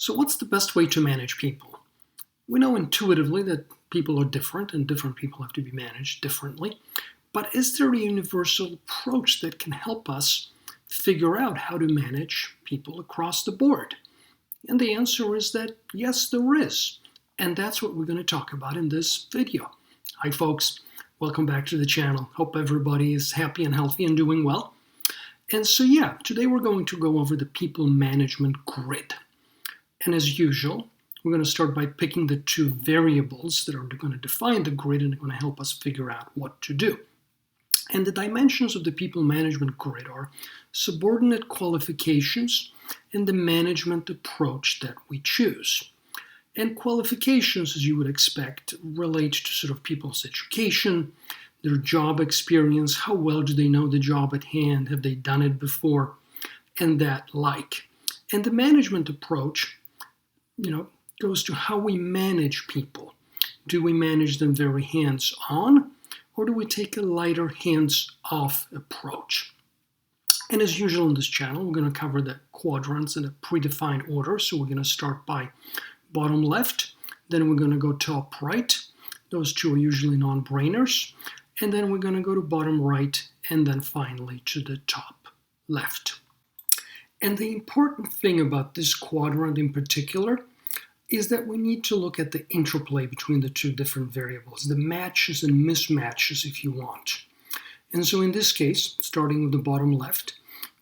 So what's the best way to manage people? We know intuitively that people are different and different people have to be managed differently. But is there a universal approach that can help us figure out how to manage people across the board? And the answer is that yes, there is. And that's what we're going to talk about in this video. Hi folks, welcome back to the channel. Hope everybody is happy and healthy and doing well. And so today we're going to go over the people management grid. And as usual, we're going to start by picking the two variables that are going to define the grid and are going to help us figure out what to do. And the dimensions of the people management grid are subordinate qualifications and the management approach that we choose. And qualifications, as you would expect, relate to sort of people's education, their job experience, how well do they know the job at hand, have they done it before, and that like. And the management approach, goes to how we manage people. Do we manage them very hands-on, or do we take a lighter hands-off approach? And as usual on this channel, we're going to cover the quadrants in a predefined order. So we're going to start by bottom left, then we're going to go top right. Those two are usually non-brainers. And then we're going to go to bottom right, and then finally to the top left. And the important thing about this quadrant in particular is that we need to look at the interplay between the two different variables, the matches and mismatches if you want. And so in this case, starting with the bottom left,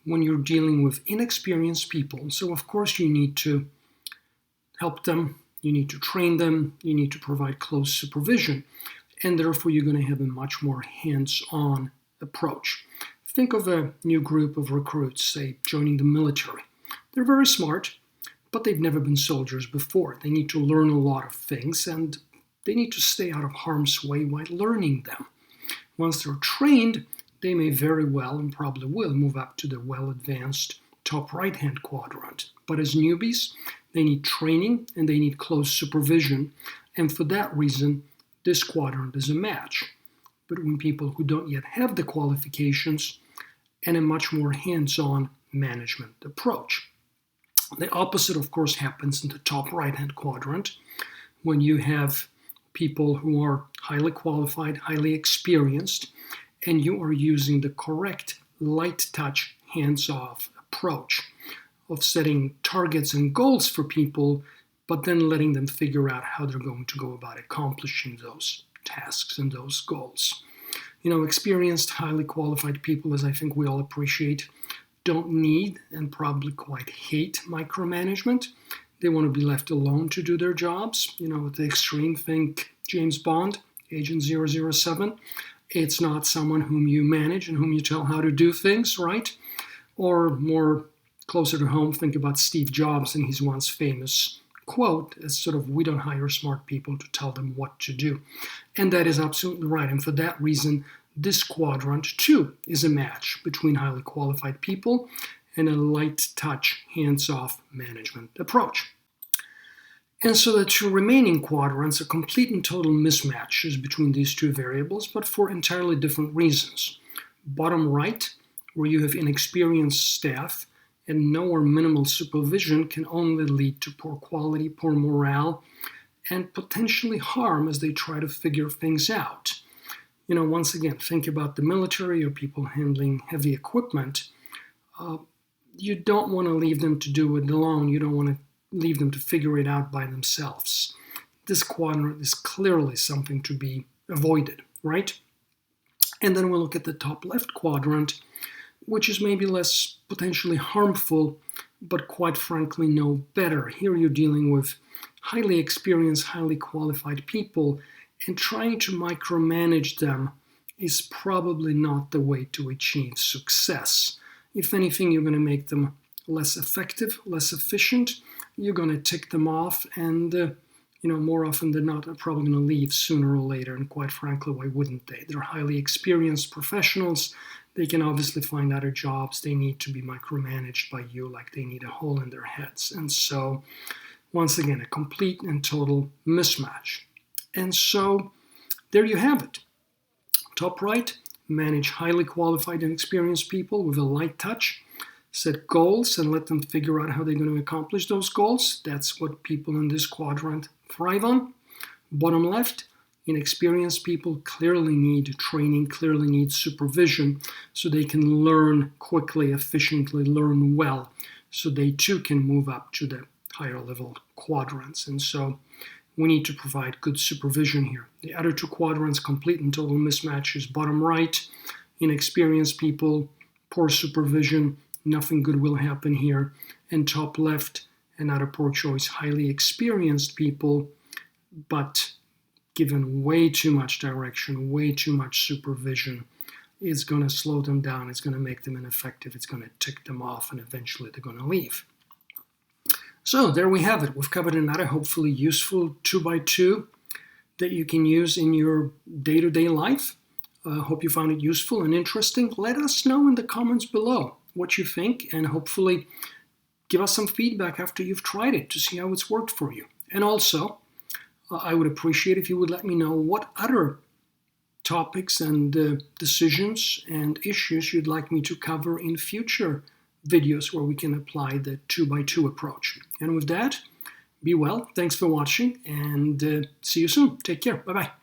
when you're dealing with inexperienced people, so of course you need to help them, you need to train them, you need to provide close supervision, and therefore you're going to have a much more hands-on approach. Think of a new group of recruits, say, joining the military. They're very smart, but they've never been soldiers before. They need to learn a lot of things, and they need to stay out of harm's way while learning them. Once they're trained, they may very well and probably will move up to the well-advanced top right-hand quadrant. But as newbies, they need training and they need close supervision, and for that reason, this quadrant is a match between people who don't yet have the qualifications and a much more hands-on management approach. The opposite, of course, happens in the top right-hand quadrant when you have people who are highly qualified, highly experienced, and you are using the correct light touch, hands-off approach of setting targets and goals for people, but then letting them figure out how they're going to go about accomplishing those tasks and those goals. Experienced, highly qualified people, as I think we all appreciate, don't need and probably quite hate micromanagement. They want to be left alone to do their jobs. At the extreme, think James Bond, Agent 007. It's not someone whom you manage and whom you tell how to do things, right? Or more closer to home, think about Steve Jobs and his once famous quote as sort of, we don't hire smart people to tell them what to do. And that is absolutely right. And for that reason, this quadrant too is a match between highly qualified people and a light touch, hands-off management approach. And so the two remaining quadrants are complete and total mismatches between these two variables, but for entirely different reasons. Bottom right, where you have inexperienced staff and no or minimal supervision, can only lead to poor quality, poor morale, and potentially harm as they try to figure things out. Once again, think about the military or people handling heavy equipment. You don't want to leave them to do it alone. You don't want to leave them to figure it out by themselves. This quadrant is clearly something to be avoided, right? And then we'll look at the top left quadrant, which is maybe less potentially harmful, but quite frankly no better. Here you're dealing with highly experienced, highly qualified people, and trying to micromanage them is probably not the way to achieve success. If anything, you're going to make them less effective, less efficient. You're going to tick them off, and more often than not, they're probably going to leave sooner or later. And quite frankly, why wouldn't they? They're highly experienced professionals. They can obviously find other jobs. They need to be micromanaged by you like they need a hole in their heads. And so, once again, a complete and total mismatch. And so, there you have it. Top right, manage highly qualified and experienced people with a light touch. set goals and let them figure out how they're going to accomplish those goals. That's what people in this quadrant thrive on. Bottom left, inexperienced people clearly need training, clearly need supervision, so they can learn quickly, efficiently, learn well, so they too can move up to the higher level quadrants. And so we need to provide good supervision here. The other two quadrants, complete and total mismatches. Bottom right, inexperienced people, poor supervision, nothing good will happen here. And top left, another poor choice, highly experienced people, but given way too much direction, way too much supervision, it's going to slow them down, it's going to make them ineffective, it's going to tick them off, and eventually they're going to leave. So there we have it. We've covered another hopefully useful 2x2 that you can use in your day-to-day life. Hope you found it useful and interesting. Let us know in the comments below what you think, and hopefully give us some feedback after you've tried it to see how it's worked for you. And also, I would appreciate if you would let me know what other topics and decisions and issues you'd like me to cover in future videos where we can apply the 2x2 approach. And with that, be well, thanks for watching, and see you soon. Take care. Bye-bye.